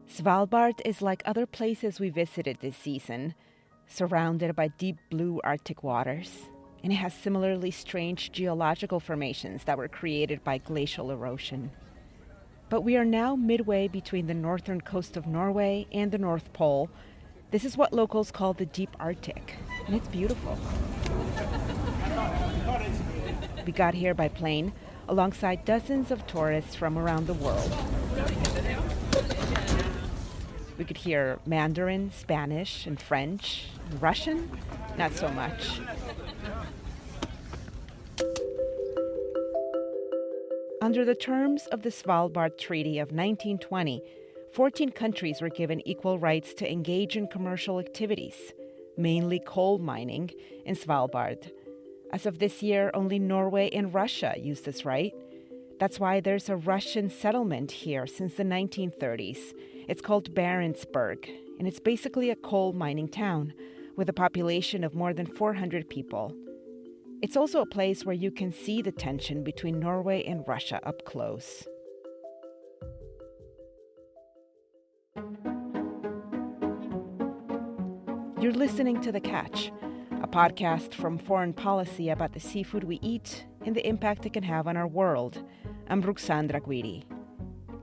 Svalbard is like other places we visited this season, surrounded by deep blue Arctic waters, and it has similarly strange geological formations that were created by glacial erosion. But we are now midway between the northern coast of Norway and the North Pole. This is what locals call the deep Arctic, and it's beautiful. We got here by plane, alongside dozens of tourists from around the world. We could hear Mandarin, Spanish, and French. Russian? Not so much. Under the terms of the Svalbard Treaty of 1920, 14 countries were given equal rights to engage in commercial activities, mainly coal mining, in Svalbard. As of this year, only Norway and Russia use this right. That's why there's a Russian settlement here since the 1930s. It's called Barentsburg, and it's basically a coal mining town with a population of more than 400 people. It's also a place where you can see the tension between Norway and Russia up close. You're listening to The Catch, a podcast from Foreign Policy about the seafood we eat and the impact it can have on our world. I'm Ruxandra Guidi.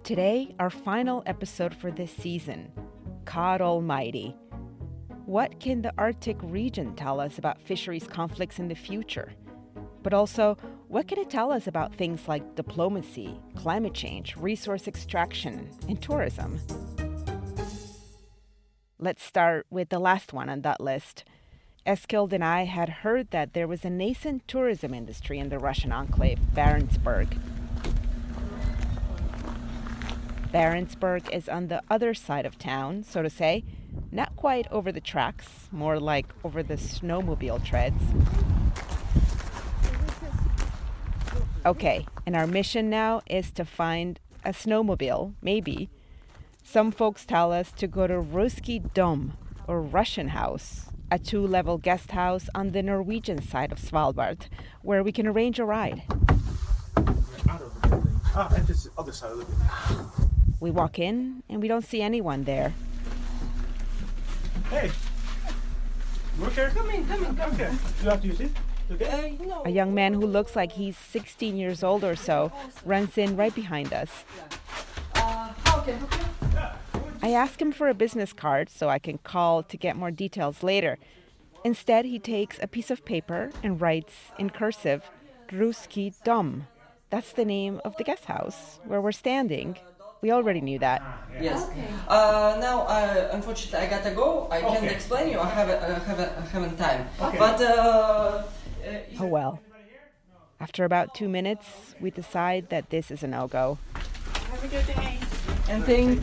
Today, our final episode for this season, God Almighty. What can the Arctic region tell us about fisheries conflicts in the future? But also, what can it tell us about things like diplomacy, climate change, resource extraction, and tourism? Let's start with the last one on that list. Eskild and I had heard that there was a nascent tourism industry in the Russian enclave, Barentsburg. Barentsburg is on the other side of town, so to say, not quite over the tracks, more like over the snowmobile treads. Okay, and our mission now is to find a snowmobile, maybe. Some folks tell us to go to Ruski Dom, or Russian House, a 2-level guest house on the Norwegian side of Svalbard, where we can arrange a ride. And this other side of the building. We walk in, and we don't see anyone there. Hey! Work here? Come in. Okay. You have to use it? Okay. No. A young man who looks like he's 16 years old or so runs in right behind us. Okay. I ask him for a business card so I can call to get more details later. Instead, he takes a piece of paper and writes in cursive, Ruski Dom. That's the name of the guest house where we're standing. We already knew that. Yes. Okay. Now, unfortunately, I gotta go. I can't explain you. I haven't time. Okay. But Oh well. After about 2 minutes, we decide that this is a no-go. Have a good day. and thank you.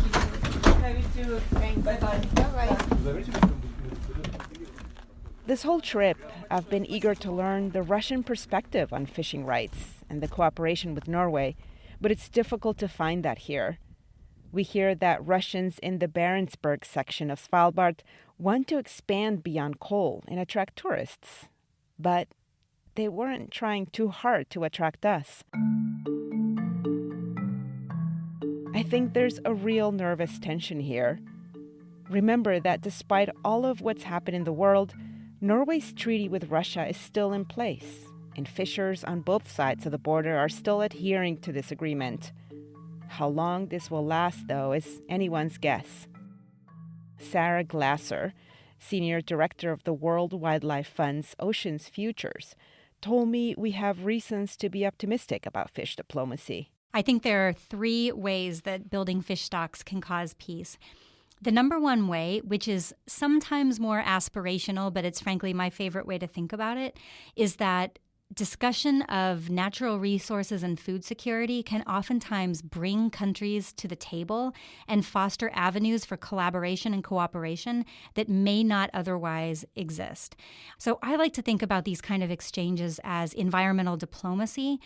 Have you too. Thanks. Bye bye. Bye-bye. This whole trip, I've been eager to learn the Russian perspective on fishing rights and the cooperation with Norway, but it's difficult to find that here. We hear that Russians in the Barentsburg section of Svalbard want to expand beyond coal and attract tourists. But they weren't trying too hard to attract us. I think there's a real nervous tension here. Remember that despite all of what's happened in the world, Norway's treaty with Russia is still in place, and fishers on both sides of the border are still adhering to this agreement. How long this will last, though, is anyone's guess. Sarah Glasser, Senior Director of the World Wildlife Fund's Oceans Futures, told me we have reasons to be optimistic about fish diplomacy. I think there are 3 ways that building fish stocks can cause peace. The number one way, which is sometimes more aspirational, but it's frankly my favorite way to think about it, is that discussion of natural resources and food security can oftentimes bring countries to the table and foster avenues for collaboration and cooperation that may not otherwise exist. So I like to think about these kind of exchanges as environmental diplomacy.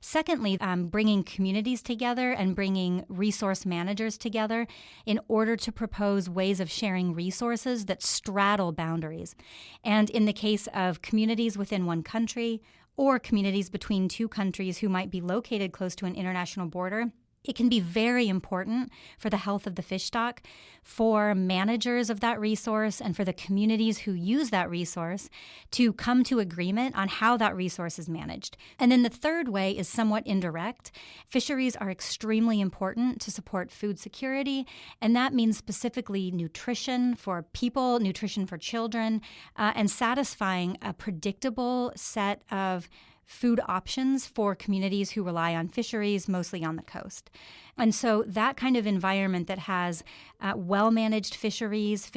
Secondly, bringing communities together and bringing resource managers together in order to propose ways of sharing resources that straddle boundaries. And in the case of communities within one country or communities between 2 countries who might be located close to an international border, it can be very important for the health of the fish stock, for managers of that resource, and for the communities who use that resource to come to agreement on how that resource is managed. And then the third way is somewhat indirect. Fisheries are extremely important to support food security, and that means specifically nutrition for people, nutrition for children, and satisfying a predictable set of food options for communities who rely on fisheries, mostly on the coast. And so that kind of environment that has well-managed fisheries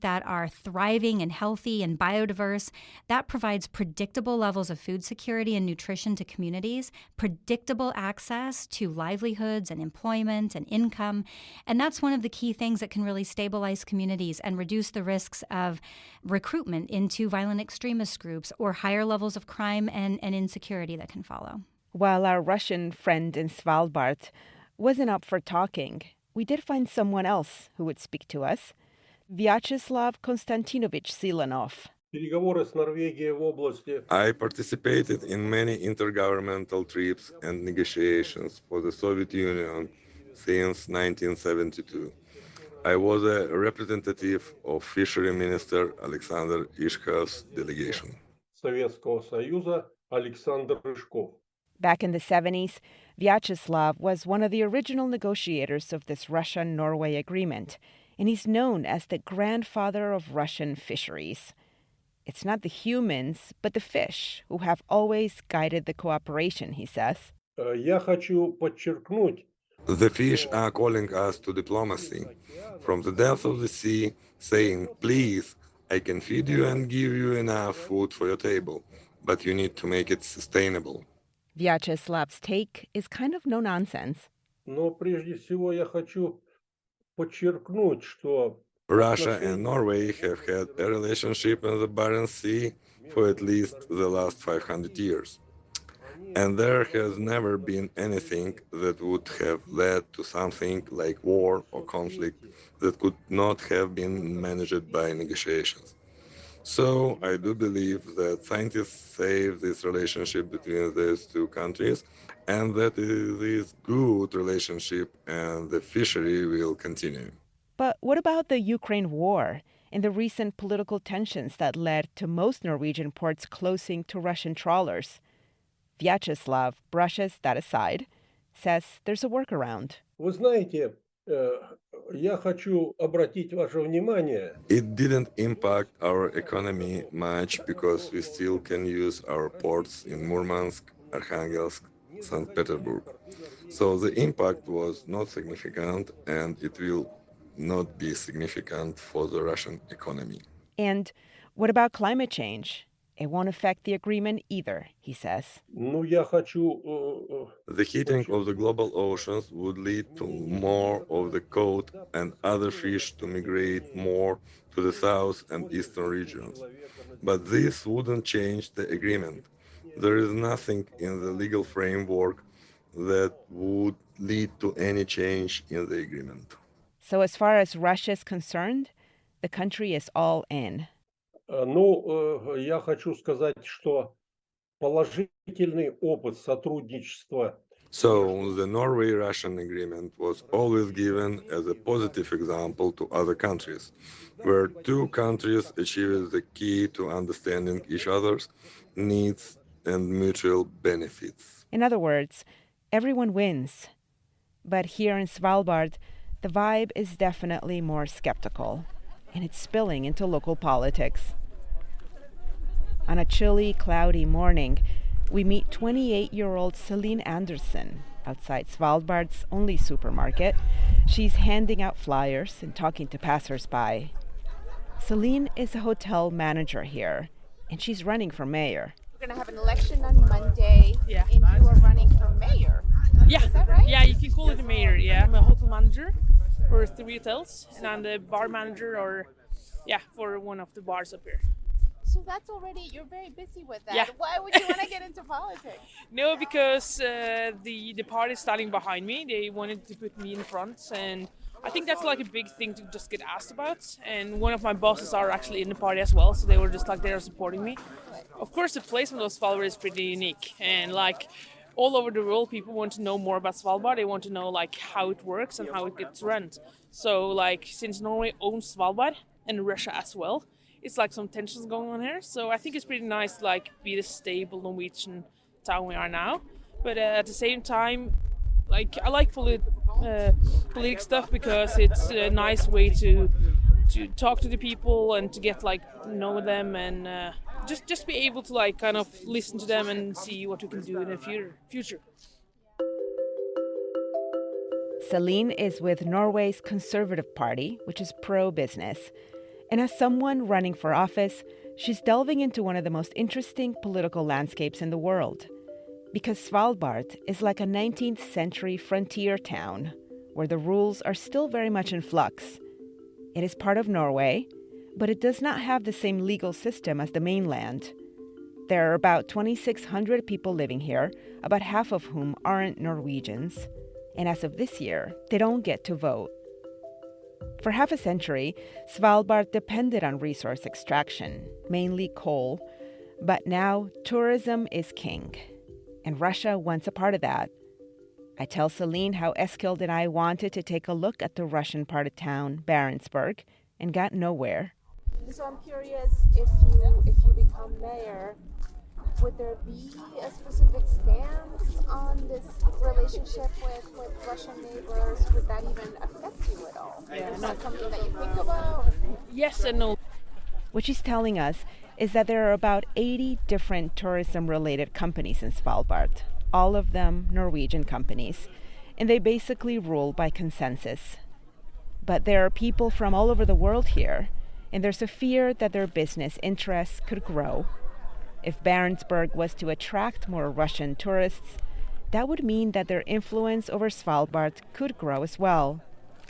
that are thriving and healthy and biodiverse, that provides predictable levels of food security and nutrition to communities, predictable access to livelihoods and employment and income. And that's one of the key things that can really stabilize communities and reduce the risks of recruitment into violent extremist groups or higher levels of crime and insecurity that can follow. While our Russian friend in Svalbard wasn't up for talking, we did find someone else who would speak to us. Vyacheslav Konstantinovich Silanov. I participated in many intergovernmental trips and negotiations for the Soviet Union since 1972. I was a representative of Fishery Minister Alexander Ishkov's delegation. Back in the 70s, Vyacheslav was one of the original negotiators of this Russia and Norway agreement, and he's known as the grandfather of Russian fisheries. It's not the humans, but the fish who have always guided the cooperation, he says. The fish are calling us to diplomacy from the depths of the sea, saying, please, I can feed you and give you enough food for your table, but you need to make it sustainable. Vyacheslav's take is kind of no nonsense. Russia and Norway have had a relationship in the Barents Sea for at least the last 500 years. And there has never been anything that would have led to something like war or conflict that could not have been managed by negotiations. So I do believe that scientists say this relationship between these two countries and that this good relationship and the fishery will continue. But what about the Ukraine war and the recent political tensions that led to most Norwegian ports closing to Russian trawlers? Vyacheslav brushes that aside, says there's a workaround. It didn't impact our economy much because we still can use our ports in Murmansk, Arkhangelsk, St. Petersburg. So the impact was not significant, and it will not be significant for the Russian economy. And what about climate change? It won't affect the agreement either, he says. The heating of the global oceans would lead to more of the cod and other fish to migrate more to the south and eastern regions. But this wouldn't change the agreement. There is nothing in the legal framework that would lead to any change in the agreement. So as far as Russia is concerned, the country is all in. Я хочу сказать, что положительный опыт сотрудничества. So the Norway-Russian agreement was always given as a positive example to other countries, where two countries achieved the key to understanding each other's needs and mutual benefits. In other words, everyone wins. But here in Svalbard, the vibe is definitely more skeptical, and it's spilling into local politics. On a chilly, cloudy morning, we meet 28-year-old Celine Anderson outside Svalbard's only supermarket. She's handing out flyers and talking to passersby. Celine is a hotel manager here, and she's running for mayor. We're going to have an election on Monday, and you are running for mayor. Yeah. Is that right? Yeah, you can call it a mayor, yeah. I'm a hotel manager for 3 hotels, and I'm the bar manager for one of the bars up here. So that's already, you're very busy with that. Yeah. Why would you want to get into politics? No, because the party standing behind me, they wanted to put me in front, and I think that's like a big thing to just get asked about. And one of my bosses are actually in the party as well, so they were just like, they are supporting me. Of course, the placement of Svalbard is pretty unique, and like all over the world, people want to know more about Svalbard. They want to know like how it works and how it gets run. So like since Norway owns Svalbard and Russia as well, it's like some tensions going on here. So I think it's pretty nice to like be the stable Norwegian town we are now. But at the same time, like I like political stuff because it's a nice way to talk to the people and to get like know them and just be able to like kind of listen to them and see what we can do in the future. Celine is with Norway's Conservative Party, which is pro-business. And as someone running for office, she's delving into one of the most interesting political landscapes in the world. Because Svalbard is like a 19th century frontier town where the rules are still very much in flux. It is part of Norway, but it does not have the same legal system as the mainland. There are about 2,600 people living here, about half of whom aren't Norwegians. And as of this year, they don't get to vote. For half a century, Svalbard depended on resource extraction, mainly coal. But now, tourism is king. And Russia wants a part of that. I tell Celine how Eskild and I wanted to take a look at the Russian part of town, Barentsburg, and got nowhere. So I'm curious, if you become mayor, would there be a specific stance on this relationship with Russian neighbors? Would that even affect you at all? Is that something that you think about? Yes and no. What she's telling us is that there are about 80 different tourism-related companies in Svalbard, all of them Norwegian companies, and they basically rule by consensus. But there are people from all over the world here, and there's a fear that their business interests could grow. If Barentsburg was to attract more Russian tourists, that would mean that their influence over Svalbard could grow as well.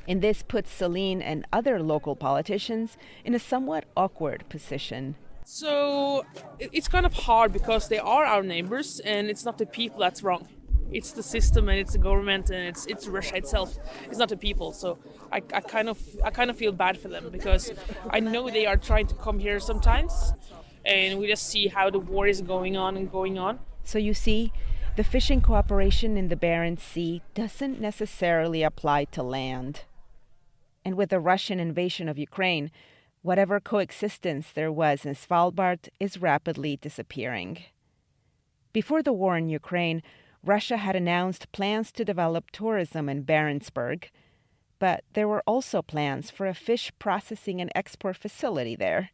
And this puts Celine and other local politicians in a somewhat awkward position. So it's kind of hard because they are our neighbors and it's not the people that's wrong. It's the system and it's the government and it's Russia itself. It's not the people. So I kind of feel bad for them because I know they are trying to come here sometimes and we just see how the war is going on. So you see, the fishing cooperation in the Barents Sea doesn't necessarily apply to land. And with the Russian invasion of Ukraine, whatever coexistence there was in Svalbard is rapidly disappearing. Before the war in Ukraine, Russia had announced plans to develop tourism in Barentsburg, but there were also plans for a fish processing and export facility there,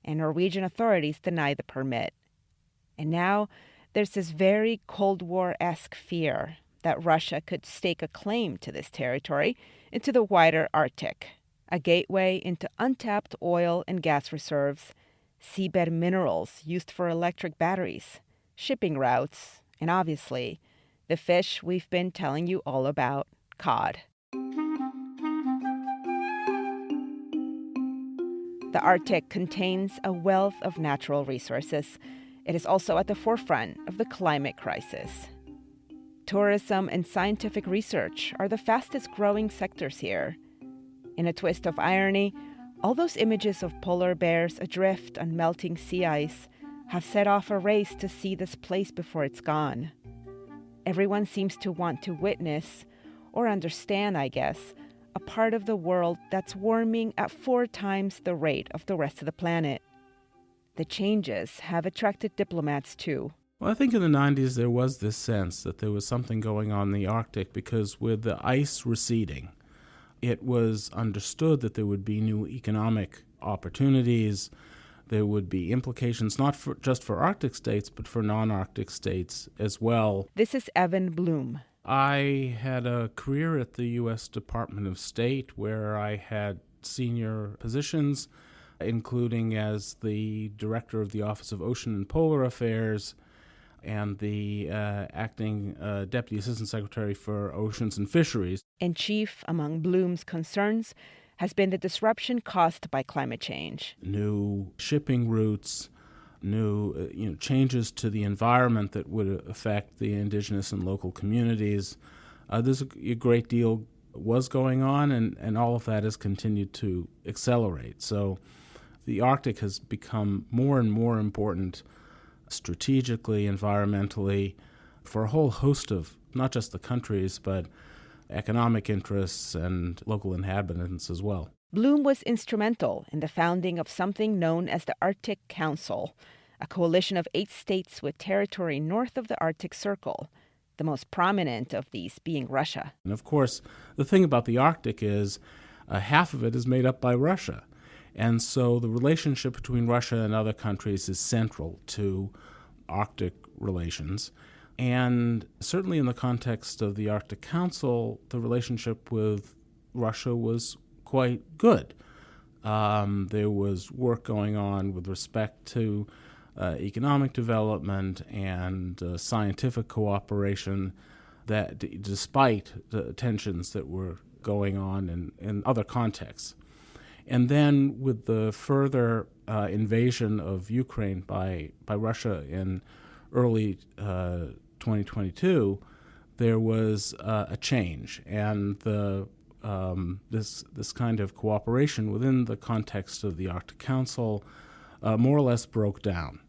and Norwegian authorities denied the permit. And now there's this very Cold War-esque fear that Russia could stake a claim to this territory into the wider Arctic, a gateway into untapped oil and gas reserves, seabed minerals used for electric batteries, shipping routes, and obviously, the fish we've been telling you all about, cod. The Arctic contains a wealth of natural resources. It is also at the forefront of the climate crisis. Tourism and scientific research are the fastest growing sectors here. In a twist of irony, all those images of polar bears adrift on melting sea ice have set off a race to see this place before it's gone. Everyone seems to want to witness, or understand, I guess, a part of the world that's warming at 4 times the rate of the rest of the planet. The changes have attracted diplomats too. Well, I think in the 90s there was this sense that there was something going on in the Arctic because with the ice receding, it was understood that there would be new economic opportunities. There would be implications not just for Arctic states, but for non-Arctic states as well. This is Evan Bloom. I had a career at the U.S. Department of State where I had senior positions, including as the director of the Office of Ocean and Polar Affairs and the acting Deputy Assistant Secretary for Oceans and Fisheries. And chief among Bloom's concerns has been the disruption caused by climate change. New shipping routes, new changes to the environment that would affect the indigenous and local communities. There's a great deal was going on, and all of that has continued to accelerate. So the Arctic has become more and more important strategically, environmentally, for a whole host of not just the countries, but economic interests and local inhabitants as well. Bloom was instrumental in the founding of something known as the Arctic Council, a coalition of 8 states with territory north of the Arctic Circle, the most prominent of these being Russia. And of course, the thing about the Arctic is half of it is made up by Russia. And so the relationship between Russia and other countries is central to Arctic relations. And certainly in the context of the Arctic Council, the relationship with Russia was quite good. There was work going on with respect to economic development and scientific cooperation that despite the tensions that were going on in other contexts. And then with the further invasion of Ukraine by Russia in early 2022, there was a change, and this kind of cooperation within the context of the Arctic Council more or less broke down.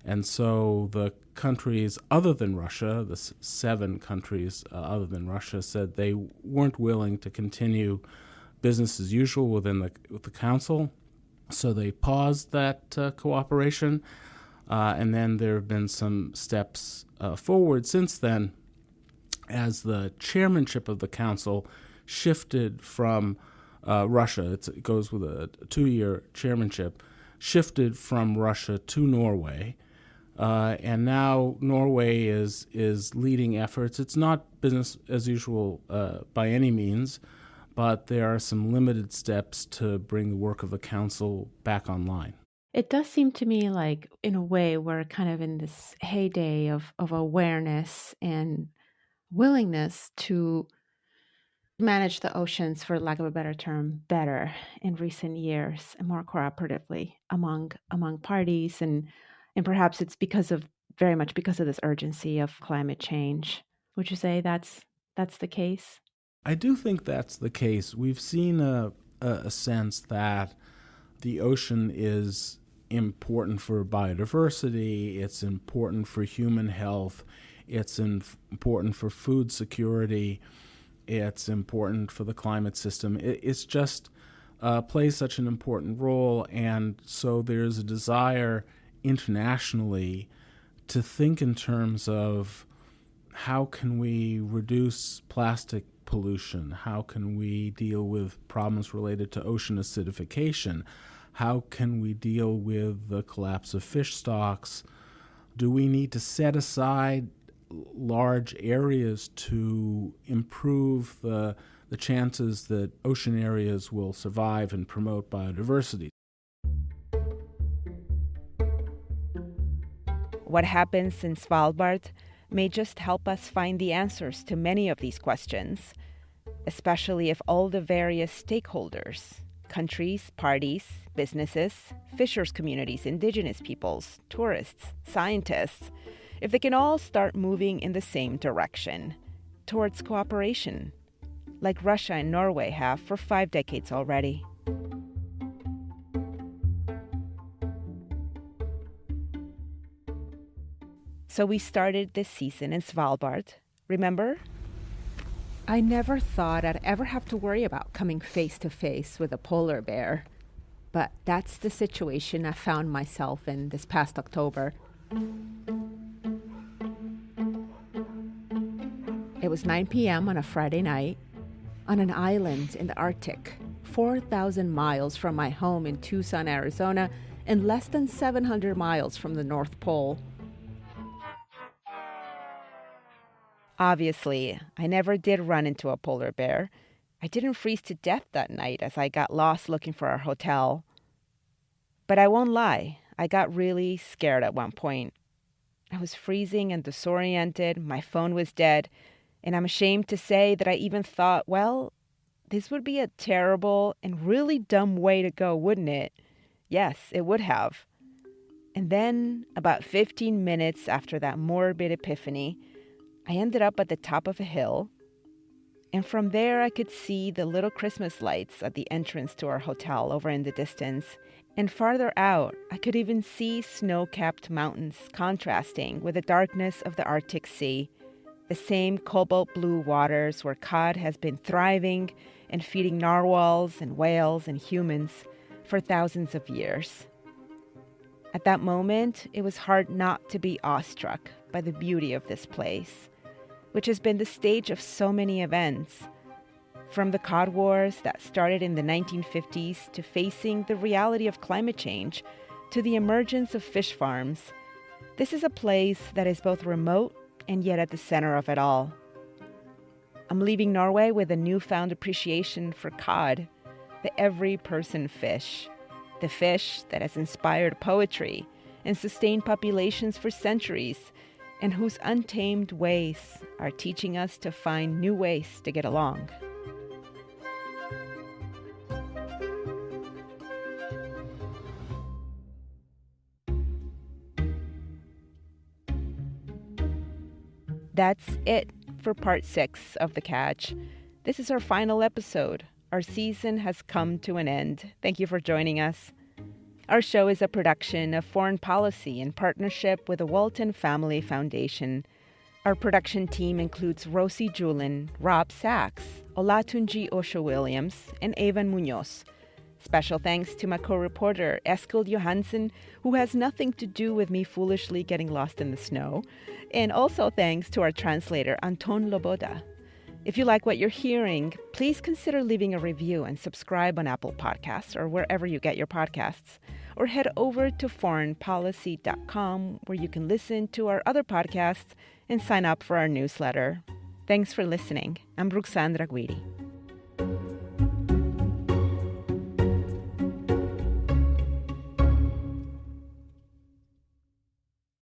And so the countries other than Russia, the 7 countries other than Russia, said they weren't willing to continue business as usual with the council. So they paused that cooperation, and then there have been some steps forward since then as the chairmanship of the council shifted from Russia. It goes with a 2-year chairmanship, shifted from Russia to Norway. And now Norway is leading efforts. It's not business as usual by any means, but there are some limited steps to bring the work of the council back online. It does seem to me like, in a way, we're kind of in this heyday of awareness and willingness to manage the oceans, for lack of a better term, better in recent years and more cooperatively among parties. And perhaps it's very much because of this urgency of climate change. Would you say that's the case? I do think that's the case. We've seen a sense that the ocean is important for biodiversity, it's important for human health, it's important for food security, it's important for the climate system. It's just plays such an important role, and so there's a desire internationally to think in terms of how can we reduce plastic pollution? How can we deal with problems related to ocean acidification? How can we deal with the collapse of fish stocks? Do we need to set aside large areas to improve the chances that ocean areas will survive and promote biodiversity? What happens in Svalbard may just help us find the answers to many of these questions, especially if all the various stakeholders, countries, parties, businesses, fishers communities, indigenous peoples, tourists, scientists, if they can all start moving in the same direction, towards cooperation, like Russia and Norway have for 5 decades already. So we started this season in Svalbard, remember? I never thought I'd ever have to worry about coming face to face with a polar bear. But that's the situation I found myself in this past October. It was 9 p.m. on a Friday night on an island in the Arctic, 4,000 miles from my home in Tucson, Arizona, and less than 700 miles from the North Pole. Obviously, I never did run into a polar bear. I didn't freeze to death that night as I got lost looking for our hotel. But I won't lie, I got really scared at one point. I was freezing and disoriented, my phone was dead, and I'm ashamed to say that I even thought, well, this would be a terrible and really dumb way to go, wouldn't it? Yes, it would have. And then, about 15 minutes after that morbid epiphany, I ended up at the top of a hill, and from there I could see the little Christmas lights at the entrance to our hotel over in the distance, and farther out I could even see snow-capped mountains contrasting with the darkness of the Arctic Sea. the same cobalt blue waters where cod has been thriving and feeding narwhals and whales and humans for thousands of years. At that moment, it was hard not to be awestruck by the beauty of this place, which has been the stage of so many events, from the cod wars that started in the 1950s to facing the reality of climate change to the emergence of fish farms. This is a place that is both remote and yet at the center of it all. I'm leaving Norway with a newfound appreciation for cod, the every person fish, the fish that has inspired poetry and sustained populations for centuries, and whose untamed ways are teaching us to find new ways to get along. That's it for part 6 of The Catch. This is our final episode. Our season has come to an end. Thank you for joining us. Our show is a production of Foreign Policy in partnership with the Walton Family Foundation. Our production team includes Rosie Julin, Rob Sachs, Olatunji Osho-Williams, and Evan Munoz. Special thanks to my co-reporter, Eskild Johansen, who has nothing to do with me foolishly getting lost in the snow. And also thanks to our translator, Anton Loboda. If you like what you're hearing, please consider leaving a review and subscribe on Apple Podcasts or wherever you get your podcasts. Or head over to foreignpolicy.com where you can listen to our other podcasts and sign up for our newsletter. Thanks for listening. I'm Ruxandra Guidi.